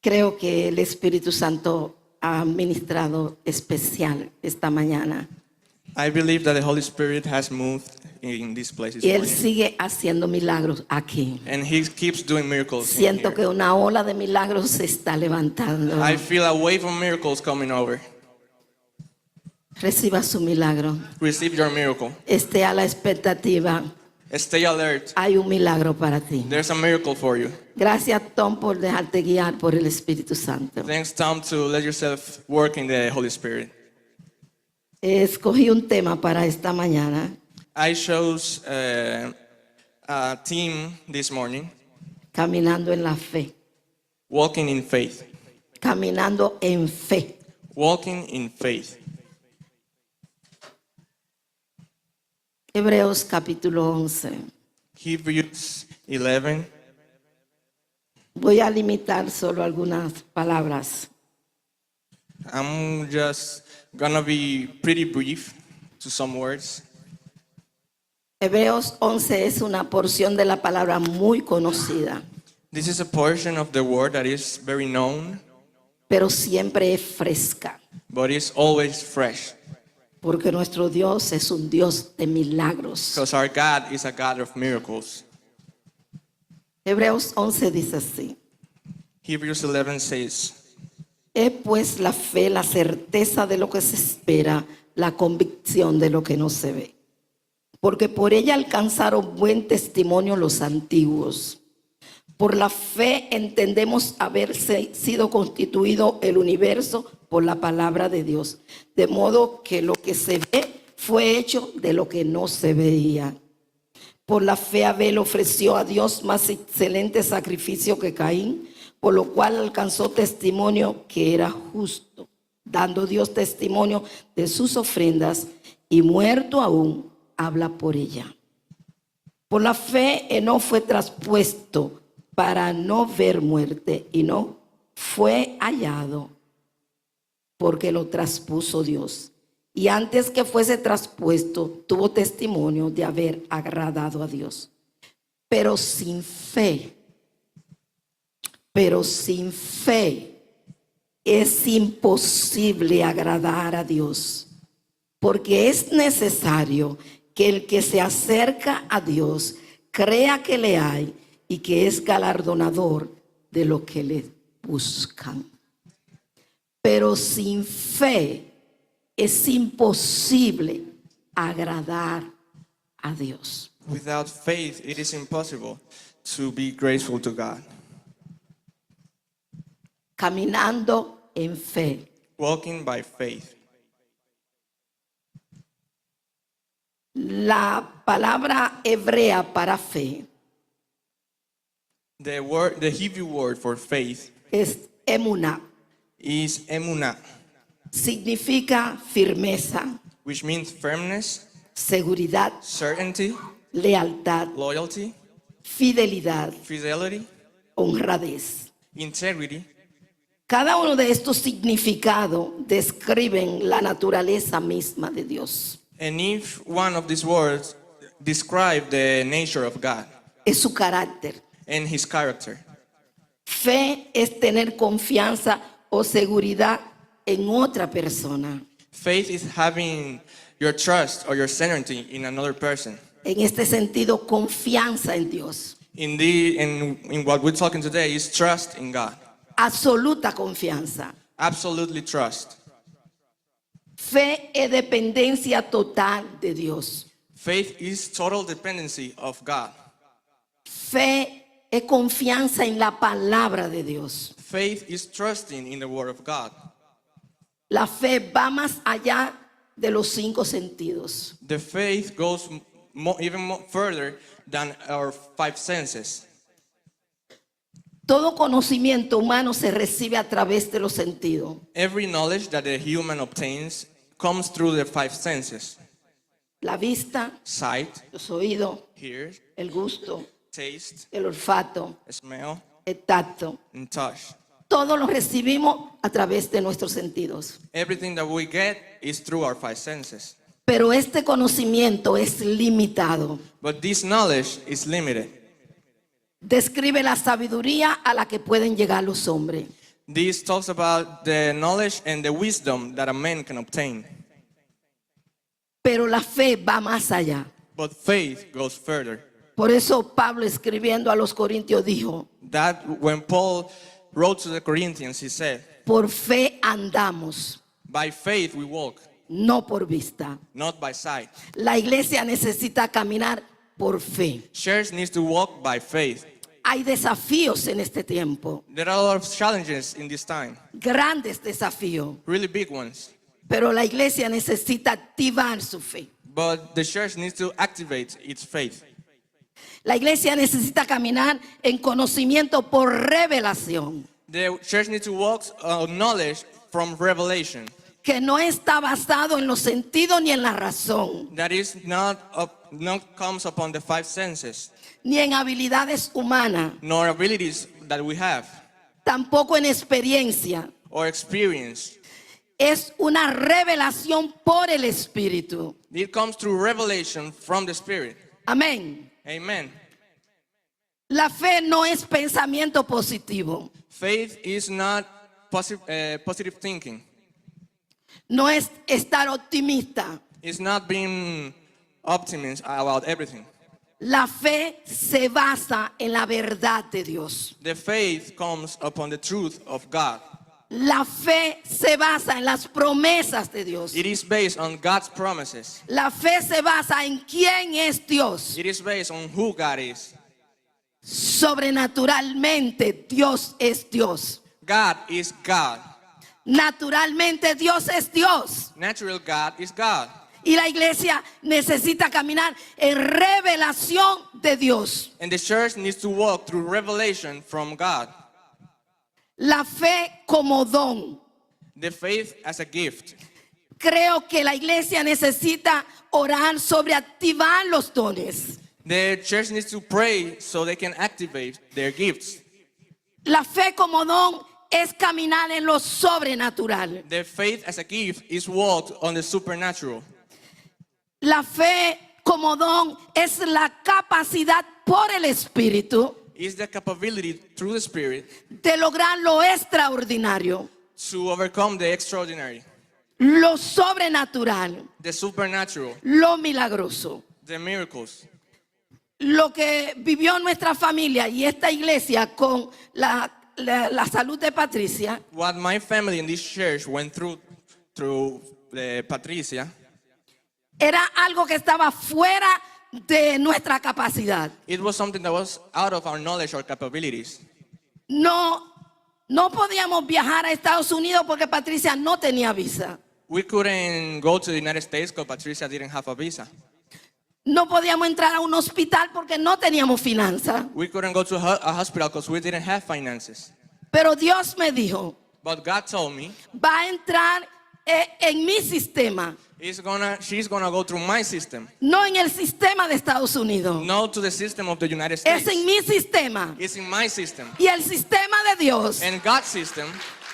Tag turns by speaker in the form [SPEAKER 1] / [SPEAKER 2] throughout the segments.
[SPEAKER 1] Creo que el Espíritu Santo ha ministrado especial esta mañana.
[SPEAKER 2] I believe that the Holy Spirit has moved in this place this
[SPEAKER 1] Y Él
[SPEAKER 2] morning.
[SPEAKER 1] sigue haciendo milagros aquí.
[SPEAKER 2] And He keeps doing miracles in
[SPEAKER 1] Siento
[SPEAKER 2] here.
[SPEAKER 1] que una ola de milagros se está levantando.
[SPEAKER 2] I feel a wave of miracles coming over.
[SPEAKER 1] Reciba su milagro.
[SPEAKER 2] Receive your miracle.
[SPEAKER 1] Esté a la expectativa.
[SPEAKER 2] Stay alert.
[SPEAKER 1] Hay un milagro para ti.
[SPEAKER 2] There's a miracle for you.
[SPEAKER 1] Gracias, Tom, por dejarte guiar por el Espíritu Santo.
[SPEAKER 2] Thanks, Tom, to let yourself work in the Holy Spirit.
[SPEAKER 1] Escogí un tema para esta mañana.
[SPEAKER 2] I chose a theme this morning,
[SPEAKER 1] Caminando en la fe.
[SPEAKER 2] walking in faith.
[SPEAKER 1] Caminando en fe.
[SPEAKER 2] Walking in faith.
[SPEAKER 1] Hebreos capítulo 11.
[SPEAKER 2] Hebrews 11.
[SPEAKER 1] Voy a limitar solo algunas palabras.
[SPEAKER 2] I'm just gonna be pretty brief to some words.
[SPEAKER 1] Hebreos 11 es una porción de la palabra muy conocida,
[SPEAKER 2] This is a portion of the word that is very known,
[SPEAKER 1] pero siempre es fresca,
[SPEAKER 2] but it's always fresh.
[SPEAKER 1] porque nuestro Dios es un Dios de milagros.
[SPEAKER 2] Because our God is a God of miracles.
[SPEAKER 1] Hebreos 11 dice así:
[SPEAKER 2] Hebrews 11 says,
[SPEAKER 1] es pues la fe, la certeza de lo que se espera, la convicción de lo que no se ve. Porque por ella alcanzaron buen testimonio los antiguos. Por la fe entendemos haberse sido constituido el universo por la palabra de Dios. De modo que lo que se ve fue hecho de lo que no se veía. Por la fe Abel ofreció a Dios más excelente sacrificio que Caín, por lo cual alcanzó testimonio que era justo, dando Dios testimonio de sus ofrendas, y muerto aún habla por ella. Por la fe Enoc fue traspuesto para no ver muerte, y no fue hallado porque lo traspuso Dios. Y antes que fuese traspuesto, tuvo testimonio de haber agradado a Dios. Pero sin fe es imposible agradar a Dios, porque es necesario que el que se acerca a Dios crea que le hay y que es galardonador de lo que le buscan. Pero sin fe es imposible agradar a Dios.
[SPEAKER 2] without faith, it is impossible to be grateful to God.
[SPEAKER 1] Caminando en fe.
[SPEAKER 2] Walking by faith.
[SPEAKER 1] La palabra hebrea para fe
[SPEAKER 2] The Hebrew word for faith
[SPEAKER 1] es emuná.
[SPEAKER 2] is emunah,
[SPEAKER 1] Significa firmeza,
[SPEAKER 2] which means firmness,
[SPEAKER 1] seguridad,
[SPEAKER 2] certainty,
[SPEAKER 1] lealtad,
[SPEAKER 2] loyalty,
[SPEAKER 1] fidelidad,
[SPEAKER 2] fidelity,
[SPEAKER 1] honradez.
[SPEAKER 2] integrity.
[SPEAKER 1] Cada uno de estos significados describen la naturaleza misma de Dios.
[SPEAKER 2] And if one of these words describe the nature of God
[SPEAKER 1] Es su carácter.
[SPEAKER 2] and His character.
[SPEAKER 1] Fe es tener confianza o seguridad en otra persona.
[SPEAKER 2] Faith is having your trust or your certainty in another person.
[SPEAKER 1] En este sentido, confianza en Dios.
[SPEAKER 2] In what we're talking today is trust in God.
[SPEAKER 1] Absoluta confianza.
[SPEAKER 2] Absolutely trust.
[SPEAKER 1] Fe es dependencia total de Dios.
[SPEAKER 2] Faith is total dependency of God.
[SPEAKER 1] Fe es confianza en la palabra de Dios.
[SPEAKER 2] Faith is trusting in the Word of God.
[SPEAKER 1] La fe va más allá de los 5 sentidos.
[SPEAKER 2] The faith goes even further than our 5 senses.
[SPEAKER 1] Todo conocimiento humano se recibe a través de los sentidos.
[SPEAKER 2] Every knowledge that a human obtains comes through the 5 senses.
[SPEAKER 1] La vista,
[SPEAKER 2] Sight,
[SPEAKER 1] los oídos,
[SPEAKER 2] hear,
[SPEAKER 1] el gusto,
[SPEAKER 2] taste,
[SPEAKER 1] el olfato,
[SPEAKER 2] smell,
[SPEAKER 1] el tacto.
[SPEAKER 2] and touch.
[SPEAKER 1] Todo lo recibimos a través de nuestros sentidos.
[SPEAKER 2] Everything that we get is through our 5 senses.
[SPEAKER 1] Pero este conocimiento es limitado.
[SPEAKER 2] But this knowledge is limited.
[SPEAKER 1] Describe la sabiduría a la que pueden llegar los hombres.
[SPEAKER 2] This talks about the knowledge and the wisdom that a man can obtain.
[SPEAKER 1] Pero la fe va más allá.
[SPEAKER 2] But faith goes further.
[SPEAKER 1] Por eso Pablo escribiendo a los Corintios dijo,
[SPEAKER 2] That when Paul wrote to the Corinthians, he said,
[SPEAKER 1] por fe andamos,
[SPEAKER 2] by faith we walk,
[SPEAKER 1] no por vista.
[SPEAKER 2] not by sight.
[SPEAKER 1] La iglesia necesita caminar por fe.
[SPEAKER 2] Church needs to walk by faith.
[SPEAKER 1] Hay desafíos en este tiempo,
[SPEAKER 2] There are a lot of challenges in this time,
[SPEAKER 1] grandes desafíos,
[SPEAKER 2] really big ones.
[SPEAKER 1] pero la iglesia necesita activar su fe.
[SPEAKER 2] But the church needs to activate its faith.
[SPEAKER 1] La iglesia necesita caminar en conocimiento por revelación,
[SPEAKER 2] The church needs to walk on knowledge from revelation.
[SPEAKER 1] que no está basado en los sentidos ni en la razón,
[SPEAKER 2] That is not comes upon the five senses,
[SPEAKER 1] ni en habilidades humanas,
[SPEAKER 2] nor abilities that we have,
[SPEAKER 1] tampoco en experiencia.
[SPEAKER 2] or experience.
[SPEAKER 1] Es una revelación por el Espíritu.
[SPEAKER 2] It comes through revelation from the Spirit.
[SPEAKER 1] Amén.
[SPEAKER 2] Amen.
[SPEAKER 1] La fe no es pensamiento positivo,
[SPEAKER 2] Faith is not positive thinking.
[SPEAKER 1] no es estar optimista.
[SPEAKER 2] It's not being optimist about everything.
[SPEAKER 1] La fe se basa en la verdad de Dios.
[SPEAKER 2] The faith comes upon the truth of God.
[SPEAKER 1] La fe se basa en las promesas de Dios.
[SPEAKER 2] It is based on God's promises.
[SPEAKER 1] La fe se basa en quién es Dios.
[SPEAKER 2] It is based on who God is.
[SPEAKER 1] Sobrenaturalmente Dios es Dios.
[SPEAKER 2] God is God.
[SPEAKER 1] Naturalmente Dios es Dios.
[SPEAKER 2] Natural God is God.
[SPEAKER 1] Y la iglesia necesita caminar en revelación de Dios.
[SPEAKER 2] And the church needs to walk through revelation from God.
[SPEAKER 1] La fe como don.
[SPEAKER 2] The faith as a gift.
[SPEAKER 1] Creo que la iglesia necesita orar sobre activar los dones.
[SPEAKER 2] The church needs to pray so they can activate their gifts.
[SPEAKER 1] La fe como don es caminar en lo sobrenatural.
[SPEAKER 2] The faith as a gift is walked on the supernatural.
[SPEAKER 1] La fe como don es la capacidad por el Espíritu
[SPEAKER 2] Is the capability through the Spirit
[SPEAKER 1] de lograr lo extraordinario,
[SPEAKER 2] to overcome the extraordinary,
[SPEAKER 1] lo sobrenatural,
[SPEAKER 2] the supernatural,
[SPEAKER 1] lo milagroso.
[SPEAKER 2] the miracles.
[SPEAKER 1] Lo que vivió nuestra familia y esta iglesia con la salud de Patricia
[SPEAKER 2] What my family in this church went through Patricia,
[SPEAKER 1] era algo que estaba fuera de nuestra capacidad.
[SPEAKER 2] it was something that was out of our knowledge or capabilities.
[SPEAKER 1] No podíamos viajar a Estados Unidos porque Patricia no tenía visa.
[SPEAKER 2] We couldn't go to the United States because Patricia didn't have a visa.
[SPEAKER 1] No podíamos entrar a un hospital porque no teníamos finanzas.
[SPEAKER 2] We couldn't go to a hospital because we didn't have finances.
[SPEAKER 1] Pero Dios me dijo,
[SPEAKER 2] But God told me,
[SPEAKER 1] va a entrar en mi sistema,
[SPEAKER 2] she's gonna go through my system,
[SPEAKER 1] no en el sistema de Estados Unidos.
[SPEAKER 2] not to the system of the United
[SPEAKER 1] Es
[SPEAKER 2] States.
[SPEAKER 1] en mi sistema.
[SPEAKER 2] It's in my system.
[SPEAKER 1] Y el sistema de Dios
[SPEAKER 2] And God's system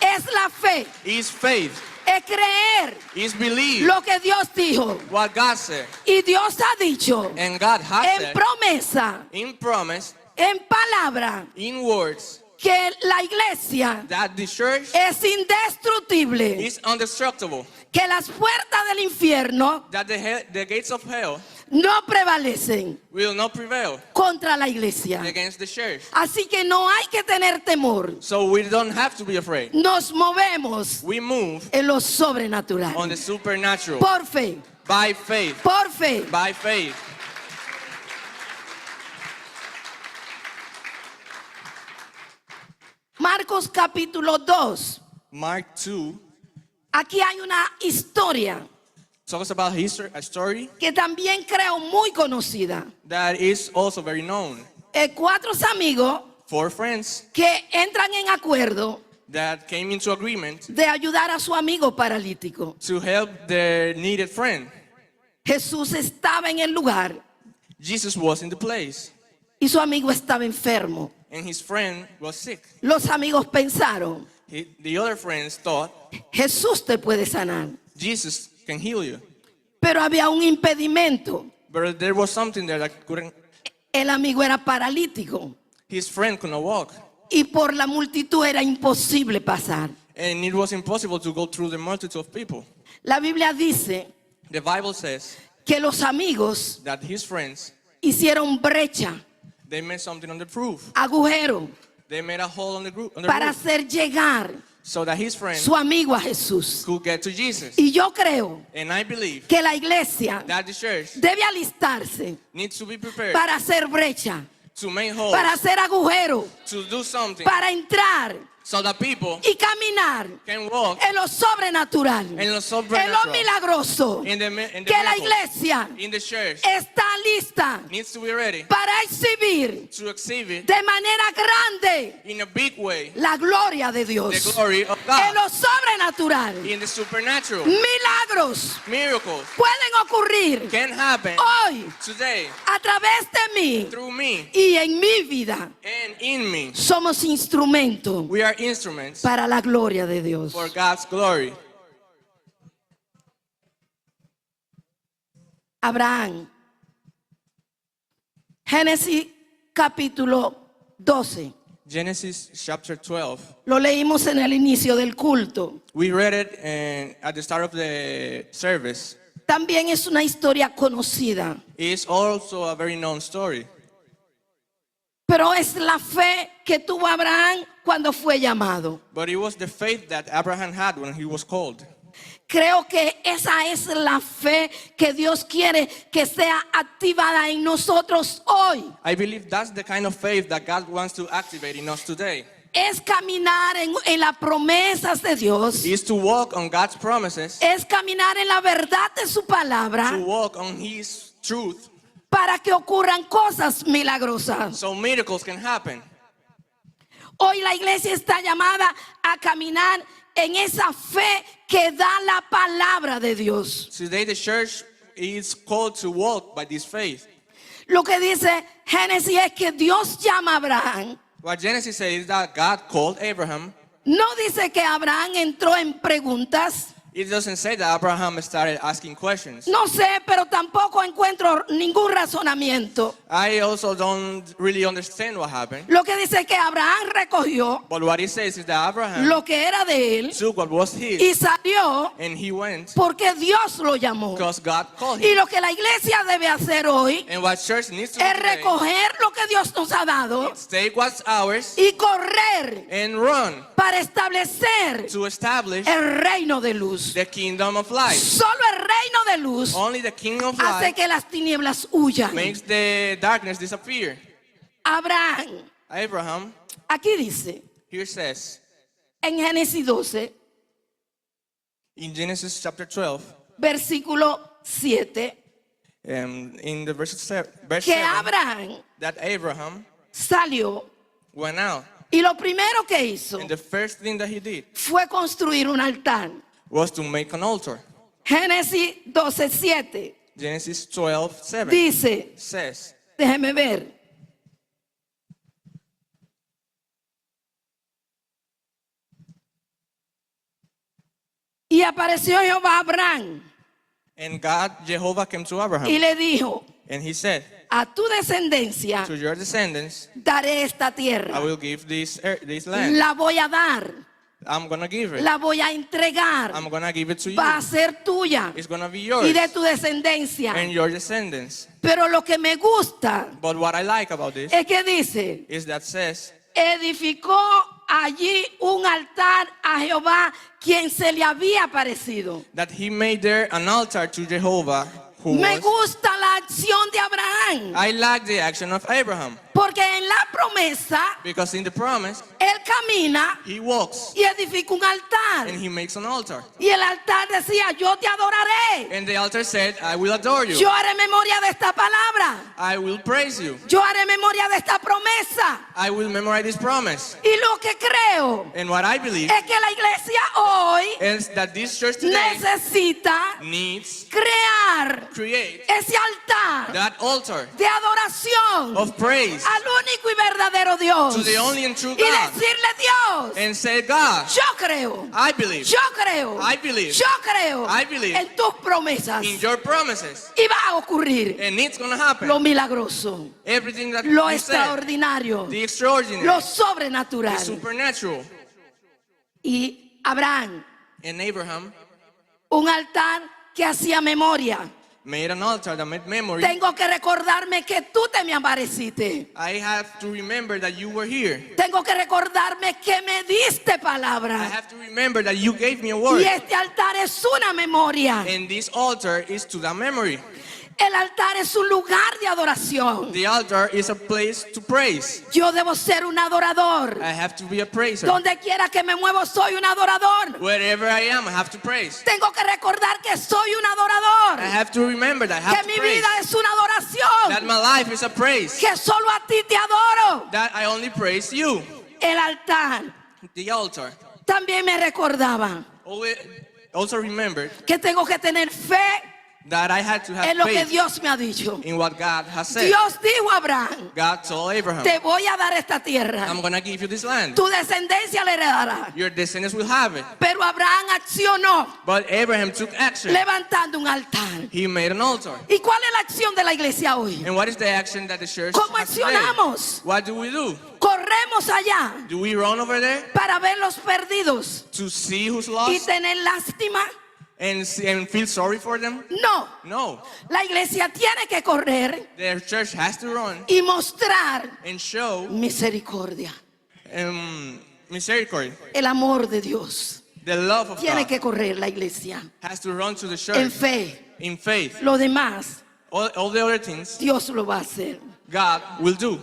[SPEAKER 1] es la fe,
[SPEAKER 2] is faith,
[SPEAKER 1] es creer
[SPEAKER 2] is belief,
[SPEAKER 1] lo que Dios dijo.
[SPEAKER 2] what God said.
[SPEAKER 1] Y Dios ha dicho
[SPEAKER 2] And God has
[SPEAKER 1] en
[SPEAKER 2] said,
[SPEAKER 1] promesa,
[SPEAKER 2] in promise,
[SPEAKER 1] en palabra,
[SPEAKER 2] in words,
[SPEAKER 1] que la iglesia
[SPEAKER 2] that the church
[SPEAKER 1] es indestructible,
[SPEAKER 2] is indestructible,
[SPEAKER 1] que las puertas del infierno
[SPEAKER 2] that the gates of hell
[SPEAKER 1] no prevalecen
[SPEAKER 2] will not prevail
[SPEAKER 1] contra la iglesia.
[SPEAKER 2] against the church.
[SPEAKER 1] Así que no hay que tener temor.
[SPEAKER 2] So we don't have to be afraid.
[SPEAKER 1] Nos movemos
[SPEAKER 2] We move
[SPEAKER 1] en lo sobrenatural.
[SPEAKER 2] on the supernatural,
[SPEAKER 1] Por fe,
[SPEAKER 2] by faith,
[SPEAKER 1] por fe.
[SPEAKER 2] by faith.
[SPEAKER 1] Marcos capítulo 2.
[SPEAKER 2] Mark 2
[SPEAKER 1] Aquí hay una historia
[SPEAKER 2] talks about a story
[SPEAKER 1] que también creo muy conocida.
[SPEAKER 2] that is also very known.
[SPEAKER 1] 4 amigos
[SPEAKER 2] 4 friends
[SPEAKER 1] que entran en acuerdo
[SPEAKER 2] that came into agreement
[SPEAKER 1] de ayudar a su amigo paralítico.
[SPEAKER 2] to help their needed friend.
[SPEAKER 1] Jesús estaba en el lugar
[SPEAKER 2] Jesus was in the place,
[SPEAKER 1] y su amigo estaba enfermo.
[SPEAKER 2] and his friend was sick.
[SPEAKER 1] Los amigos pensaron,
[SPEAKER 2] The other friends thought,
[SPEAKER 1] Jesús te puede sanar.
[SPEAKER 2] Jesus can heal you.
[SPEAKER 1] Pero había un impedimento.
[SPEAKER 2] But there was something there that couldn't,
[SPEAKER 1] El amigo era paralítico.
[SPEAKER 2] his friend could not walk.
[SPEAKER 1] y por la multitud era imposible pasar.
[SPEAKER 2] and it was impossible to go through the multitude of people.
[SPEAKER 1] La Biblia dice
[SPEAKER 2] The Bible says
[SPEAKER 1] que los amigos
[SPEAKER 2] that his friends,
[SPEAKER 1] hicieron brecha,
[SPEAKER 2] they made something on the roof.
[SPEAKER 1] agujero,
[SPEAKER 2] They made a hole on the
[SPEAKER 1] para
[SPEAKER 2] roof
[SPEAKER 1] hacer llegar
[SPEAKER 2] so that his friends
[SPEAKER 1] su amigo a Jesús.
[SPEAKER 2] could get to Jesus.
[SPEAKER 1] Y yo creo
[SPEAKER 2] And I believe
[SPEAKER 1] que la iglesia
[SPEAKER 2] that the church
[SPEAKER 1] debe alistarse
[SPEAKER 2] needs to be prepared
[SPEAKER 1] para hacer brecha,
[SPEAKER 2] to make holes,
[SPEAKER 1] para hacer agujero,
[SPEAKER 2] to do something
[SPEAKER 1] para entrar
[SPEAKER 2] so that people
[SPEAKER 1] y caminar
[SPEAKER 2] can walk
[SPEAKER 1] en lo sobrenatural,
[SPEAKER 2] en lo
[SPEAKER 1] en lo
[SPEAKER 2] sobrenatural,
[SPEAKER 1] milagroso,
[SPEAKER 2] in the
[SPEAKER 1] que la
[SPEAKER 2] miracles,
[SPEAKER 1] iglesia
[SPEAKER 2] in the church,
[SPEAKER 1] está lista
[SPEAKER 2] needs to be ready
[SPEAKER 1] para exhibir
[SPEAKER 2] to exhibit
[SPEAKER 1] de manera grande
[SPEAKER 2] in a big way
[SPEAKER 1] la gloria de
[SPEAKER 2] the
[SPEAKER 1] Dios.
[SPEAKER 2] glory of
[SPEAKER 1] En
[SPEAKER 2] God.
[SPEAKER 1] lo sobrenatural,
[SPEAKER 2] In the supernatural,
[SPEAKER 1] milagros
[SPEAKER 2] miracles
[SPEAKER 1] pueden ocurrir
[SPEAKER 2] can happen
[SPEAKER 1] hoy
[SPEAKER 2] today
[SPEAKER 1] a través de mí
[SPEAKER 2] through me
[SPEAKER 1] y en mi vida.
[SPEAKER 2] and in me.
[SPEAKER 1] Somos instrumentos
[SPEAKER 2] We are instruments
[SPEAKER 1] para la gloria de Dios.
[SPEAKER 2] for God's glory.
[SPEAKER 1] Abraham. Génesis capítulo 12.
[SPEAKER 2] Genesis chapter 12.
[SPEAKER 1] Lo leímos en el inicio del culto.
[SPEAKER 2] We read it at the start of the service.
[SPEAKER 1] También es una historia conocida,
[SPEAKER 2] It's also a very known story.
[SPEAKER 1] pero es la fe que tuvo Abraham cuando fue llamado.
[SPEAKER 2] But it was the faith that Abraham had when he was called.
[SPEAKER 1] Creo que esa es la fe que Dios quiere que sea activada en nosotros hoy.
[SPEAKER 2] I believe that's the kind of faith that God wants to activate in us today.
[SPEAKER 1] Es caminar en las promesas de Dios.
[SPEAKER 2] Is to walk on God's promises,
[SPEAKER 1] Es caminar en la verdad de su palabra
[SPEAKER 2] to walk on His truth,
[SPEAKER 1] para que ocurran cosas milagrosas.
[SPEAKER 2] so miracles can happen.
[SPEAKER 1] Hoy la iglesia está llamada a caminar en esa fe que da la palabra de Dios.
[SPEAKER 2] Today the church is called to walk by this faith.
[SPEAKER 1] Lo que dice Génesis es que Dios llama a Abraham.
[SPEAKER 2] What Genesis says is that God called Abraham.
[SPEAKER 1] No dice que Abraham entró en preguntas.
[SPEAKER 2] It doesn't say that Abraham started asking questions.
[SPEAKER 1] No sé, pero tampoco encuentro ningún razonamiento.
[SPEAKER 2] I also don't really understand what happened.
[SPEAKER 1] Lo que dice es que Abraham recogió
[SPEAKER 2] But what it says is that Abraham
[SPEAKER 1] lo que era de él
[SPEAKER 2] took what was his
[SPEAKER 1] y salió
[SPEAKER 2] and he went
[SPEAKER 1] porque Dios lo llamó.
[SPEAKER 2] because God called
[SPEAKER 1] Y
[SPEAKER 2] him.
[SPEAKER 1] lo que la iglesia debe hacer hoy
[SPEAKER 2] And what church needs to do
[SPEAKER 1] es
[SPEAKER 2] today
[SPEAKER 1] recoger lo que Dios nos ha dado
[SPEAKER 2] is take what's ours
[SPEAKER 1] y correr
[SPEAKER 2] and run
[SPEAKER 1] para establecer
[SPEAKER 2] to establish
[SPEAKER 1] el reino de luz.
[SPEAKER 2] the kingdom of light.
[SPEAKER 1] Solo el reino de luz
[SPEAKER 2] Only the kingdom of
[SPEAKER 1] hace
[SPEAKER 2] light
[SPEAKER 1] que las tinieblas huyan.
[SPEAKER 2] makes the darkness disappear.
[SPEAKER 1] Abraham,
[SPEAKER 2] Abraham,
[SPEAKER 1] aquí dice
[SPEAKER 2] here says
[SPEAKER 1] en Génesis 12,
[SPEAKER 2] in Genesis chapter 12,
[SPEAKER 1] versículo 7,
[SPEAKER 2] in the verse
[SPEAKER 1] que
[SPEAKER 2] 7,
[SPEAKER 1] Abraham
[SPEAKER 2] that Abraham
[SPEAKER 1] salió
[SPEAKER 2] went out.
[SPEAKER 1] y lo primero que hizo
[SPEAKER 2] And the first thing that he did
[SPEAKER 1] fue construir un altar.
[SPEAKER 2] was to make an altar.
[SPEAKER 1] Génesis 12, 7
[SPEAKER 2] Genesis 12, 7
[SPEAKER 1] dice,
[SPEAKER 2] says,
[SPEAKER 1] déjeme ver. Y apareció Jehová a Abraham
[SPEAKER 2] and God, Jehovah, came to Abraham,
[SPEAKER 1] y le dijo,
[SPEAKER 2] and he said,
[SPEAKER 1] a tu descendencia
[SPEAKER 2] to your descendants,
[SPEAKER 1] daré esta
[SPEAKER 2] I
[SPEAKER 1] tierra.
[SPEAKER 2] will give this land.
[SPEAKER 1] La voy a dar,
[SPEAKER 2] I'm going to give it.
[SPEAKER 1] la voy a entregar,
[SPEAKER 2] I'm going to give it to you.
[SPEAKER 1] va a ser tuya
[SPEAKER 2] It's going to be
[SPEAKER 1] y
[SPEAKER 2] yours
[SPEAKER 1] de tu descendencia.
[SPEAKER 2] and your descendants.
[SPEAKER 1] Pero lo que me gusta
[SPEAKER 2] But what I like about this
[SPEAKER 1] es que dice,
[SPEAKER 2] is that says,
[SPEAKER 1] edificó allí un altar a Jehová, quien se le había aparecido.
[SPEAKER 2] that he made there an altar to Jehovah. Who
[SPEAKER 1] Me
[SPEAKER 2] was,
[SPEAKER 1] gusta la acción de Abraham,
[SPEAKER 2] I like the action of Abraham
[SPEAKER 1] porque en la promesa
[SPEAKER 2] because in the promise,
[SPEAKER 1] él camina
[SPEAKER 2] he walks
[SPEAKER 1] y edifica un altar.
[SPEAKER 2] and he makes an altar.
[SPEAKER 1] Y el altar decía, yo te adoraré.
[SPEAKER 2] And the altar said, I will adore you.
[SPEAKER 1] Yo haré memoria de esta palabra.
[SPEAKER 2] I will praise you.
[SPEAKER 1] Yo haré memoria de esta promesa.
[SPEAKER 2] I will memorize this promise.
[SPEAKER 1] Y lo que creo
[SPEAKER 2] And what I believe
[SPEAKER 1] es que la iglesia hoy
[SPEAKER 2] is that this church today
[SPEAKER 1] necesita
[SPEAKER 2] needs
[SPEAKER 1] crear
[SPEAKER 2] create
[SPEAKER 1] ese altar
[SPEAKER 2] that altar
[SPEAKER 1] de adoración
[SPEAKER 2] of praise
[SPEAKER 1] al único y verdadero Dios
[SPEAKER 2] to the only and true
[SPEAKER 1] y
[SPEAKER 2] God
[SPEAKER 1] decirle, Dios,
[SPEAKER 2] and say, God,
[SPEAKER 1] yo creo,
[SPEAKER 2] I believe
[SPEAKER 1] yo creo,
[SPEAKER 2] I believe.
[SPEAKER 1] yo creo
[SPEAKER 2] I believe
[SPEAKER 1] en tus promesas
[SPEAKER 2] in your promises,
[SPEAKER 1] y va a ocurrir
[SPEAKER 2] and it's going to happen.
[SPEAKER 1] lo milagroso,
[SPEAKER 2] Everything that
[SPEAKER 1] lo
[SPEAKER 2] you said,
[SPEAKER 1] extraordinario,
[SPEAKER 2] the extraordinary,
[SPEAKER 1] lo
[SPEAKER 2] the
[SPEAKER 1] sobrenatural.
[SPEAKER 2] supernatural.
[SPEAKER 1] Y Abraham,
[SPEAKER 2] And Abraham
[SPEAKER 1] un altar que hacía memoria.
[SPEAKER 2] made an altar that made memory.
[SPEAKER 1] Tengo que recordarme que tú te me apareciste.
[SPEAKER 2] I have to remember that you were here.
[SPEAKER 1] Tengo que recordarme que me diste
[SPEAKER 2] I
[SPEAKER 1] palabra.
[SPEAKER 2] have to remember that you gave me a
[SPEAKER 1] Y
[SPEAKER 2] word.
[SPEAKER 1] este altar es una memoria.
[SPEAKER 2] And this altar is to that memory.
[SPEAKER 1] El altar es un lugar de adoración.
[SPEAKER 2] The altar is a place to praise.
[SPEAKER 1] Yo debo ser un adorador.
[SPEAKER 2] I have to be a praiser.
[SPEAKER 1] Donde quiera que me muevo soy un adorador.
[SPEAKER 2] Wherever I am, I have to praise.
[SPEAKER 1] Tengo que recordar que soy un
[SPEAKER 2] I
[SPEAKER 1] adorador.
[SPEAKER 2] have to remember that I have
[SPEAKER 1] Que
[SPEAKER 2] to
[SPEAKER 1] mi
[SPEAKER 2] praise.
[SPEAKER 1] vida es una
[SPEAKER 2] That
[SPEAKER 1] adoración.
[SPEAKER 2] my life is a praise.
[SPEAKER 1] Que solo a ti te adoro.
[SPEAKER 2] That I only praise you.
[SPEAKER 1] El altar
[SPEAKER 2] The altar.
[SPEAKER 1] también me recordaba
[SPEAKER 2] Also remembered
[SPEAKER 1] que tengo que tener fe
[SPEAKER 2] that I had to have
[SPEAKER 1] en lo que
[SPEAKER 2] faith
[SPEAKER 1] Dios me ha dicho.
[SPEAKER 2] in what God has said.
[SPEAKER 1] Dios dijo a Abraham,
[SPEAKER 2] God told Abraham,
[SPEAKER 1] te voy a dar esta tierra.
[SPEAKER 2] I'm going to give you this land.
[SPEAKER 1] Tu descendencia le heredará.
[SPEAKER 2] Your descendants will have it.
[SPEAKER 1] Pero Abraham accionó
[SPEAKER 2] But Abraham took action.
[SPEAKER 1] levantando un altar.
[SPEAKER 2] He made an altar.
[SPEAKER 1] ¿Y cuál es la acción de la iglesia hoy?
[SPEAKER 2] And what is the action that the church
[SPEAKER 1] ¿Cómo
[SPEAKER 2] has today?
[SPEAKER 1] accionamos?
[SPEAKER 2] What do we do?
[SPEAKER 1] Corremos allá
[SPEAKER 2] Do we run over there
[SPEAKER 1] para ver los perdidos
[SPEAKER 2] to see who's
[SPEAKER 1] y
[SPEAKER 2] lost
[SPEAKER 1] tener lástima.
[SPEAKER 2] and feel sorry for them?
[SPEAKER 1] No,
[SPEAKER 2] No.
[SPEAKER 1] la iglesia tiene que correr
[SPEAKER 2] The church has to run
[SPEAKER 1] y mostrar
[SPEAKER 2] and show
[SPEAKER 1] misericordia.
[SPEAKER 2] misericordia.
[SPEAKER 1] El amor de Dios.
[SPEAKER 2] The love of
[SPEAKER 1] Tiene
[SPEAKER 2] God
[SPEAKER 1] que correr la iglesia
[SPEAKER 2] has to run to the
[SPEAKER 1] en
[SPEAKER 2] church
[SPEAKER 1] fe.
[SPEAKER 2] in faith.
[SPEAKER 1] Lo demás,
[SPEAKER 2] All the other things
[SPEAKER 1] Dios lo va a hacer.
[SPEAKER 2] God will do.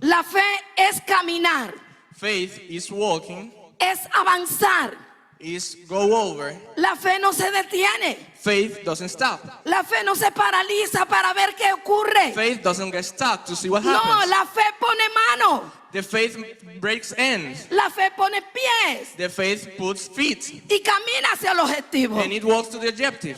[SPEAKER 1] La fe es caminar,
[SPEAKER 2] Faith is walking,
[SPEAKER 1] es avanzar.
[SPEAKER 2] is go over.
[SPEAKER 1] La fe no se detiene.
[SPEAKER 2] Faith doesn't stop.
[SPEAKER 1] La fe no se paraliza para ver qué ocurre.
[SPEAKER 2] Faith doesn't get stuck to see what
[SPEAKER 1] No,
[SPEAKER 2] happens.
[SPEAKER 1] la fe pone mano.
[SPEAKER 2] The faith breaks ends.
[SPEAKER 1] La fe pone pies
[SPEAKER 2] The faith puts feet.
[SPEAKER 1] y camina hacia el objetivo.
[SPEAKER 2] And it walks to the objective.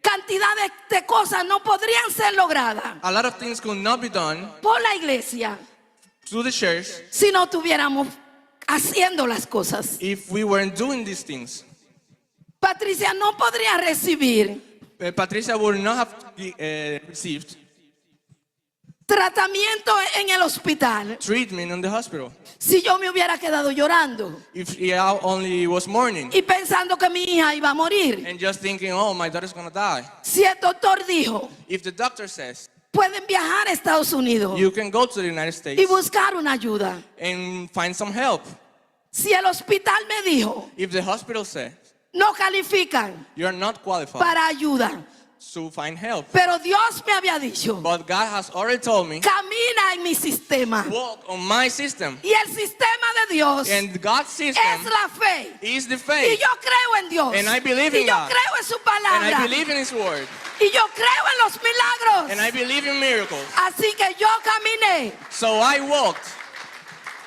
[SPEAKER 1] Cantidad de cosas no podrían ser logradas
[SPEAKER 2] A lot of things could not be done
[SPEAKER 1] por la iglesia
[SPEAKER 2] through the church
[SPEAKER 1] si no tuviéramos haciendo las cosas.
[SPEAKER 2] if we weren't doing these things.
[SPEAKER 1] Patricia no podría recibir
[SPEAKER 2] Patricia would not have received
[SPEAKER 1] tratamiento en el hospital
[SPEAKER 2] treatment in the hospital
[SPEAKER 1] si yo me hubiera quedado llorando
[SPEAKER 2] if he only was mourning
[SPEAKER 1] y pensando que mi hija iba a morir.
[SPEAKER 2] and just thinking, oh, my daughter's gonna die.
[SPEAKER 1] Si el doctor dijo,
[SPEAKER 2] If the doctor says
[SPEAKER 1] pueden viajar a Estados Unidos
[SPEAKER 2] you can go to the United
[SPEAKER 1] y
[SPEAKER 2] States
[SPEAKER 1] buscar una ayuda.
[SPEAKER 2] and find some help,
[SPEAKER 1] Si el hospital me dijo,
[SPEAKER 2] if the hospital says
[SPEAKER 1] no califican
[SPEAKER 2] you're not qualified
[SPEAKER 1] para ayuda,
[SPEAKER 2] to find help,
[SPEAKER 1] pero Dios me había dicho,
[SPEAKER 2] but God has already told me,
[SPEAKER 1] camina en mi sistema.
[SPEAKER 2] walk on my system,
[SPEAKER 1] Y el sistema de Dios
[SPEAKER 2] and God's system
[SPEAKER 1] es la fe.
[SPEAKER 2] is the
[SPEAKER 1] Y
[SPEAKER 2] faith,
[SPEAKER 1] yo creo en Dios.
[SPEAKER 2] And I believe
[SPEAKER 1] Y
[SPEAKER 2] in
[SPEAKER 1] yo
[SPEAKER 2] God.
[SPEAKER 1] creo en su
[SPEAKER 2] and I
[SPEAKER 1] palabra.
[SPEAKER 2] believe in His word,
[SPEAKER 1] Y yo creo en los milagros.
[SPEAKER 2] and I believe in miracles.
[SPEAKER 1] Así que yo caminé
[SPEAKER 2] So I walked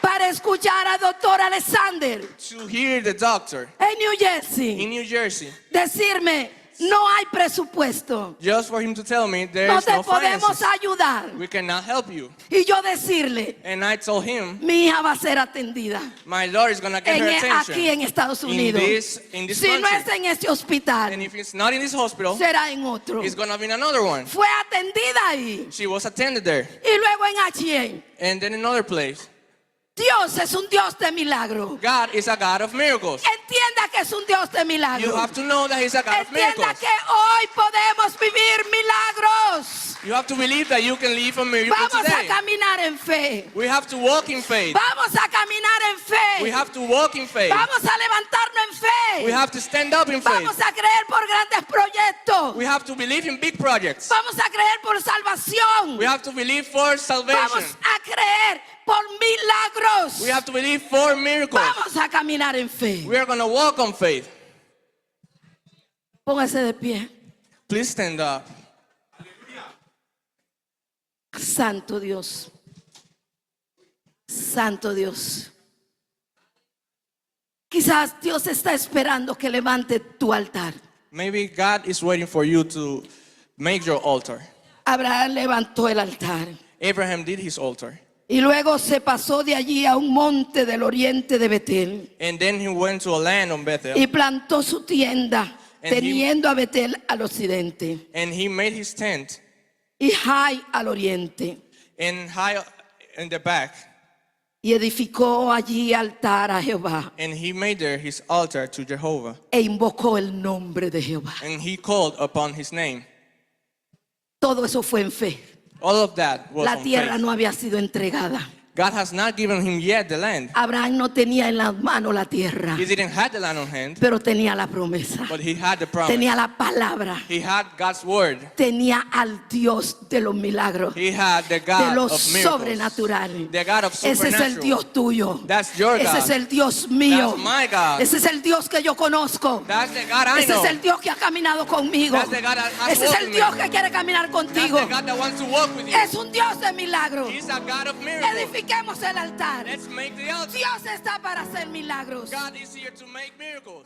[SPEAKER 1] para escuchar al doctor Alexander
[SPEAKER 2] to hear the doctor
[SPEAKER 1] en New Jersey
[SPEAKER 2] in New Jersey,
[SPEAKER 1] decirme, no hay presupuesto.
[SPEAKER 2] just for him to tell me there
[SPEAKER 1] No
[SPEAKER 2] is
[SPEAKER 1] te
[SPEAKER 2] no
[SPEAKER 1] podemos
[SPEAKER 2] finances.
[SPEAKER 1] ayudar.
[SPEAKER 2] We cannot help you.
[SPEAKER 1] Y yo decirle,
[SPEAKER 2] And I told him,
[SPEAKER 1] mi hija va a ser atendida
[SPEAKER 2] my daughter is going to get her attention
[SPEAKER 1] aquí en Estados
[SPEAKER 2] in
[SPEAKER 1] Unidos.
[SPEAKER 2] this
[SPEAKER 1] Si no es
[SPEAKER 2] country.
[SPEAKER 1] en este hospital,
[SPEAKER 2] And if it's not in this hospital,
[SPEAKER 1] será en otro.
[SPEAKER 2] it's going to be in another one.
[SPEAKER 1] Fue atendida ahí.
[SPEAKER 2] She was attended there.
[SPEAKER 1] Y luego en H&M.
[SPEAKER 2] And then another place.
[SPEAKER 1] Dios es un Dios de milagro.
[SPEAKER 2] God is a God of miracles.
[SPEAKER 1] Entienda que es un Dios de
[SPEAKER 2] You
[SPEAKER 1] milagro.
[SPEAKER 2] have to know that He's a God of
[SPEAKER 1] Entienda
[SPEAKER 2] miracles.
[SPEAKER 1] que hoy podemos vivir milagros.
[SPEAKER 2] You have to believe that you can live a miracle
[SPEAKER 1] Vamos a
[SPEAKER 2] today.
[SPEAKER 1] caminar en fe.
[SPEAKER 2] We have to walk in faith.
[SPEAKER 1] Vamos a caminar en
[SPEAKER 2] We
[SPEAKER 1] fe.
[SPEAKER 2] have to walk in faith.
[SPEAKER 1] Vamos a levantarnos en fe.
[SPEAKER 2] We have to stand up in faith.
[SPEAKER 1] Vamos a creer por grandes proyectos.
[SPEAKER 2] We have to believe in big projects.
[SPEAKER 1] Vamos a creer por salvación.
[SPEAKER 2] We have to believe for salvation.
[SPEAKER 1] Vamos a creer por milagros.
[SPEAKER 2] We have to believe for miracles.
[SPEAKER 1] Vamos a caminar en fe.
[SPEAKER 2] We are going to walk on faith.
[SPEAKER 1] Póngase de pie.
[SPEAKER 2] Please stand up.
[SPEAKER 1] Santo Dios. Santo Dios. Quizás Dios está esperando que levante tu altar.
[SPEAKER 2] Maybe God is waiting for you make your altar.
[SPEAKER 1] Abraham levantó el altar.
[SPEAKER 2] Abraham did his altar.
[SPEAKER 1] Y luego se pasó de allí a un monte del oriente de Betel.
[SPEAKER 2] And then he went to a land on Bethel.
[SPEAKER 1] Y plantó su tienda,
[SPEAKER 2] And he-
[SPEAKER 1] teniendo a Betel al occidente
[SPEAKER 2] And he made his tent
[SPEAKER 1] y Jai al oriente.
[SPEAKER 2] in high in the back.
[SPEAKER 1] Y edificó allí altar a Jehová.
[SPEAKER 2] And he made there his altar to Jehovah.
[SPEAKER 1] E invocó el nombre de Jehová.
[SPEAKER 2] And he called upon his name.
[SPEAKER 1] Todo eso fue en fe.
[SPEAKER 2] All of that was
[SPEAKER 1] La
[SPEAKER 2] on
[SPEAKER 1] tierra
[SPEAKER 2] faith.
[SPEAKER 1] no había sido entregada.
[SPEAKER 2] God has not given him yet the land.
[SPEAKER 1] Abraham no tenía en las manos la tierra,
[SPEAKER 2] He didn't have the land on hand,
[SPEAKER 1] pero tenía la promesa.
[SPEAKER 2] but he had the promise.
[SPEAKER 1] Tenía la palabra.
[SPEAKER 2] He had God's word.
[SPEAKER 1] Tenía al Dios de los milagros,
[SPEAKER 2] He had the
[SPEAKER 1] de
[SPEAKER 2] God
[SPEAKER 1] lo
[SPEAKER 2] of miracles.
[SPEAKER 1] sobrenatural.
[SPEAKER 2] The God of
[SPEAKER 1] Ese es el
[SPEAKER 2] supernatural.
[SPEAKER 1] Dios tuyo.
[SPEAKER 2] That's your
[SPEAKER 1] Ese
[SPEAKER 2] God.
[SPEAKER 1] es el Dios mío.
[SPEAKER 2] That's my God.
[SPEAKER 1] Ese es el Dios que yo conozco.
[SPEAKER 2] That's the God I
[SPEAKER 1] Ese
[SPEAKER 2] know.
[SPEAKER 1] es el Dios que ha caminado conmigo.
[SPEAKER 2] That's the God that has
[SPEAKER 1] Ese es
[SPEAKER 2] walked
[SPEAKER 1] el
[SPEAKER 2] with
[SPEAKER 1] Dios
[SPEAKER 2] me.
[SPEAKER 1] que quiere caminar
[SPEAKER 2] That's
[SPEAKER 1] contigo.
[SPEAKER 2] the God that wants to walk with you.
[SPEAKER 1] Es un Dios de milagros.
[SPEAKER 2] He's a God of miracles.
[SPEAKER 1] Edifiquemos el altar.
[SPEAKER 2] Let's make the altar.
[SPEAKER 1] Dios está para hacer milagros.
[SPEAKER 2] God is here to make miracles.